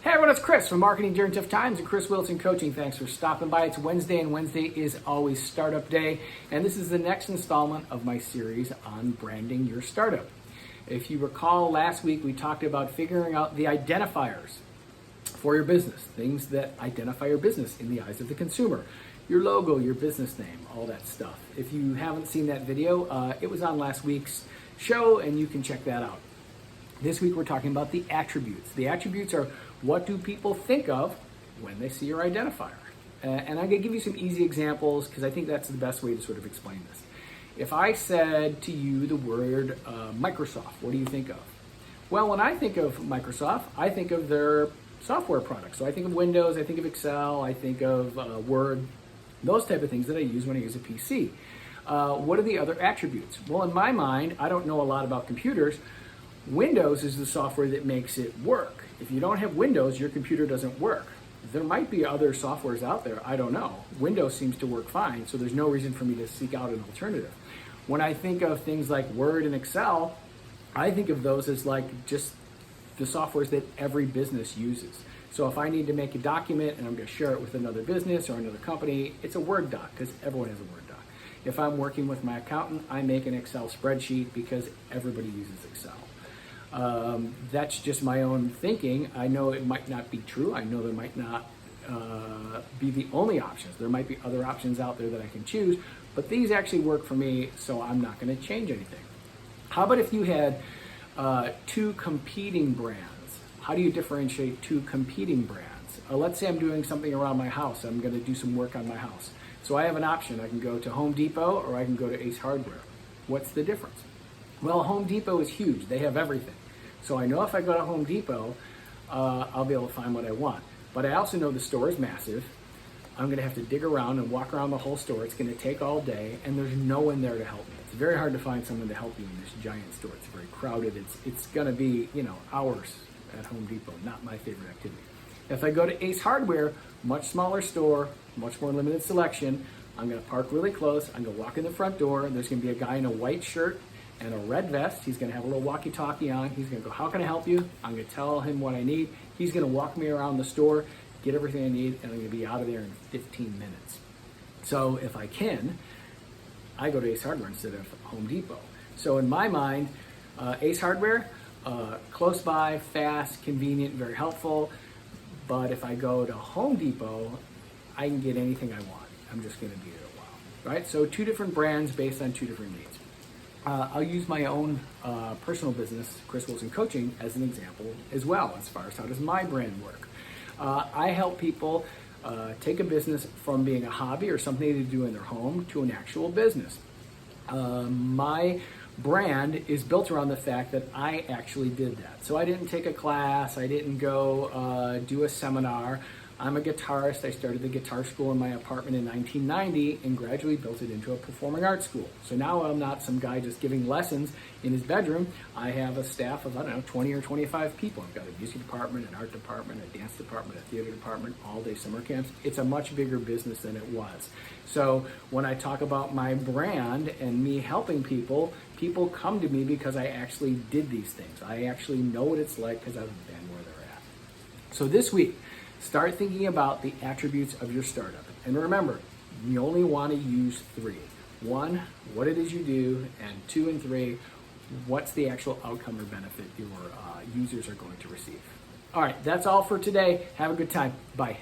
Hey everyone, it's Chris from Marketing During Tough Times and Chris Wilson Coaching. Thanks for stopping by. It's Wednesday, and Wednesday is always startup day. And this is the next installment of my series on branding your startup. If you recall, last week we talked about figuring out the identifiers for your business, things that identify your business in the eyes of the consumer. Your logo, your business name, all that stuff. If you haven't seen that video, it was on last week's show and you can check that out. This week we're talking about the attributes. The attributes are what do people think of when they see your identifier? And I'm going to give you some easy examples because I think that's the best way to sort of explain this. If I said to you the word Microsoft, what do you think of? Well, when I think of Microsoft, I think of their software products. So I think of Windows, I think of Excel, I think of Word, those type of things that I use when I use a PC. What are the other attributes? Well, in my mind, I don't know a lot about computers. Windows is the software that makes it work. If you don't have Windows, your computer doesn't work. There might be other softwares out there, I don't know. Windows seems to work fine, so there's no reason for me to seek out an alternative. When I think of things like Word and Excel, I think of those as like just the softwares that every business uses. So if I need to make a document and I'm going to share it with another business or another company, it's a Word doc because everyone has a Word doc. If I'm working with my accountant, I make an Excel spreadsheet because everybody uses Excel. That's just my own thinking. I know it might not be true. I know there might not be the only options. There might be other options out there that I can choose, but these actually work for me, so I'm not going to change anything. How about if you had two competing brands? How do you differentiate two competing brands? Let's say I'm doing something around my house. I'm going to do some work on my house. So I have an option. I can go to Home Depot or I can go to Ace Hardware. What's the difference? Well, Home Depot is huge. They have everything. So I know if I go to Home Depot, I'll be able to find what I want. But I also know the store is massive. I'm going to have to dig around and walk around the whole store. It's going to take all day, and there's no one there to help me. It's very hard to find someone to help you in this giant store. It's very crowded. It's going to be, hours at Home Depot. Not my favorite activity. If I go to Ace Hardware, much smaller store, much more limited selection. I'm going to park really close. I'm going to walk in the front door. There's going to be a guy in a white shirt and a red vest. He's going to have a little walkie-talkie on. He's going to go, how can I help you? I'm going to tell him what I need. He's going to walk me around the store, get everything I need, and I'm going to be out of there in 15 minutes. So if I can, I go to Ace Hardware instead of Home Depot. So in my mind, Ace Hardware, close by, fast, convenient, very helpful. But if I go to Home Depot, I can get anything I want. I'm just going to be there a while, right? So two different brands based on two different needs. I'll use my own personal business, Chris Wilson Coaching, as an example as well, as far as how does my brand work. I help people take a business from being a hobby or something to do in their home to an actual business. My brand is built around the fact that I actually did that. So I didn't take a class, I didn't go do a seminar. I'm a guitarist. I started the guitar school in my apartment in 1990 and gradually built it into a performing arts school. So now I'm not some guy just giving lessons in his bedroom. I have a staff of, 20 or 25 people. I've got a music department, an art department, a dance department, a theater department, all-day summer camps. It's a much bigger business than it was. So when I talk about my brand and me helping people, people come to me because I actually did these things. I actually know what it's like because I've been where they're at. So this week, start thinking about the attributes of your startup. And remember, you only want to use 3. 1, what it is you do, and 2 and 3, what's the actual outcome or benefit your users are going to receive. All right, that's all for today. Have a good time. Bye.